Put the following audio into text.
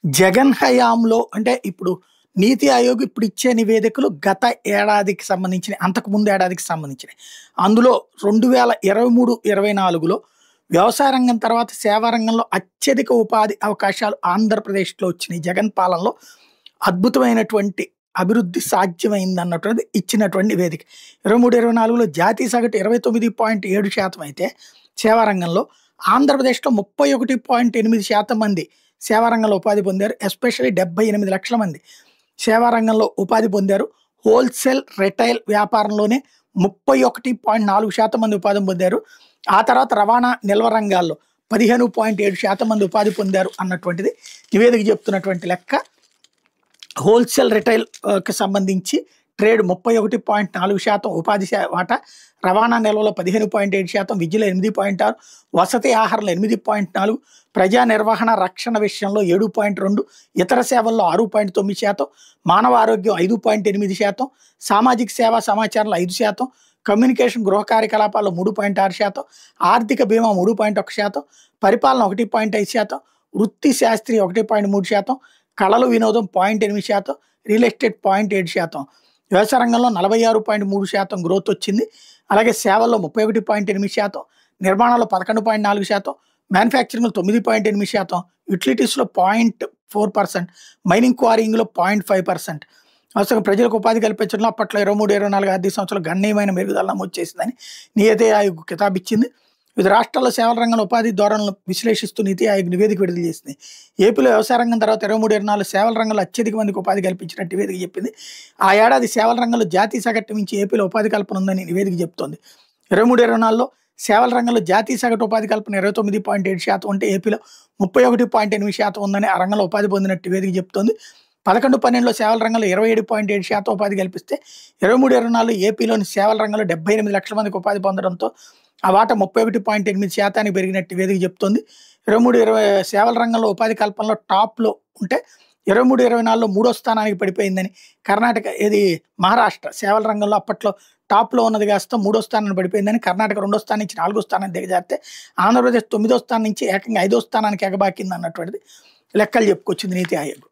జగన్ హయాంలో అంటే ఇప్పుడు నీతి ఆయోగ్ ఇప్పుడు ఇచ్చే నివేదికలు గత ఏడాదికి సంబంధించినయి. అంతకు ముందు ఏడాదికి సంబంధించినయి. అందులో 2023, 24లో వ్యవసాయ రంగం తర్వాత సేవా రంగంలో అత్యధిక ఉపాధి అవకాశాలు ఆంధ్రప్రదేశ్‌లో వచ్చినాయి. జగన్ పాలనలో అద్భుతమైనటువంటి అభివృద్ధి సాధ్యమైందన్నటువంటిది ఇచ్చినటువంటి నివేదిక. 23, 24లో జాతీయ సగటు 29.7% అయితే సేవా రంగంలో ఆంధ్రప్రదేశ్‌లో 31.8% మంది సేవా రంగంలో ఉపాధి పొందారు. ఎస్పెషల్లీ 78 లక్షల మంది సేవా రంగంలో ఉపాధి పొందారు. హోల్సేల్, రిటైల్ వ్యాపారంలోనే 31.4% మంది ఉపాధి పొందారు. ఆ తర్వాత రవాణా, నిల్వ రంగాల్లో 15.7% మంది ఉపాధి పొందారు అన్నటువంటిది నివేదిక చెప్తున్నటువంటి లెక్క. హోల్సేల్, రిటైల్‌కి సంబంధించి ట్రేడ్ 31.4% ఉపాధి వాటా, రవాణా నిల్వలో 15.7%, విద్యలో 8.6%, వసతి ఆహారంలో 8.4%, ప్రజా నిర్వహణ రక్షణ విషయంలో 7.2%, ఇతర సేవల్లో 6.9%, మానవ ఆరోగ్యం 5.8%, సామాజిక సేవా సమాచారంలో 5%, కమ్యూనికేషన్ గృహ కార్యకలాపాల్లో 3.6%, ఆర్థిక బీమా 3.1%, పరిపాలన 1.5%, వృత్తి శాస్త్రీయ 1.3%, కళలు వినోదం 0.8%, రియల్ ఎస్టేట్ 0.7%. వ్యవసాయ రంగంలో 46.3% గ్రోత్ వచ్చింది. అలాగే సేవల్లో 31.8%, నిర్మాణంలో 11.4%, మ్యానుఫ్యాక్చరింగ్లో 9.8%, యుటిలిటీస్లో 0.4%, మైనింగ్ క్వారీయింగ్లో 0.5%. అవసరం ప్రజలకు ఉపాధి కల్పించడంలో అప్పట్లో 23, 24 ఆర్థిక సంవత్సరాలు గణనీయమైన మెరుగుదల నమోదు చేసిందని నీతి ఆయోగ్ కితాబిచ్చింది. వివిధ రాష్ట్రాల్లో సేవల రంగంలో ఉపాధి ధోరణులను విశ్లేషిస్తూ నీతి ఆయోగ్ నివేదిక విడుదల చేసింది. ఏపీలో వ్యవసాయ రంగం తర్వాత 23, 24 సేవల రంగంలో అత్యధిక మందికి ఉపాధి కల్పించినట్టు నివేదిక చెప్పింది. ఆ ఏడాది సేవల రంగంలో జాతీయ సగటు మించి ఏపీలో ఉపాధి కల్పన ఉందని నివేదిక చెబుతోంది. 23, 24లో సేవల రంగంలో జాతీయ సగటు ఉపాధి కల్పన 29.7% ఉంటే ఏపీలో 31.8% ఉందని ఆ రంగంలో ఉపాధి పొందినట్టు నివేదిక చెబుతోంది. 11, 12లో సేవల రంగంలో 27.7% ఉపాధి కల్పిస్తే 23, 24లో ఏపీలోని సేవల రంగంలో 78 లక్షల మందికి ఉపాధి పొందడంతో ఆ వాటా 31.8% పెరిగినట్టు నివేదిక చెప్తోంది. 23, 20 సేవల రంగంలో ఉపాధి కల్పనలో టాప్లో ఉంటే 23, 24లో 3వ స్థానానికి పడిపోయిందని మహారాష్ట్ర సేవల రంగంలో అప్పట్లో టాప్లో ఉన్నది కాస్త 3వ స్థానానికి పడిపోయిందని, కర్ణాటక 2వ స్థానం నుంచి 4వ స్థానానికి దిగజారితే ఆంధ్రప్రదేశ్ 9వ స్థానం నుంచి ఏకంగా 5వ స్థానానికి ఎగబాకింది అన్నటువంటిది లెక్కలు చెప్పుకొచ్చింది నీతి ఆయోగ్.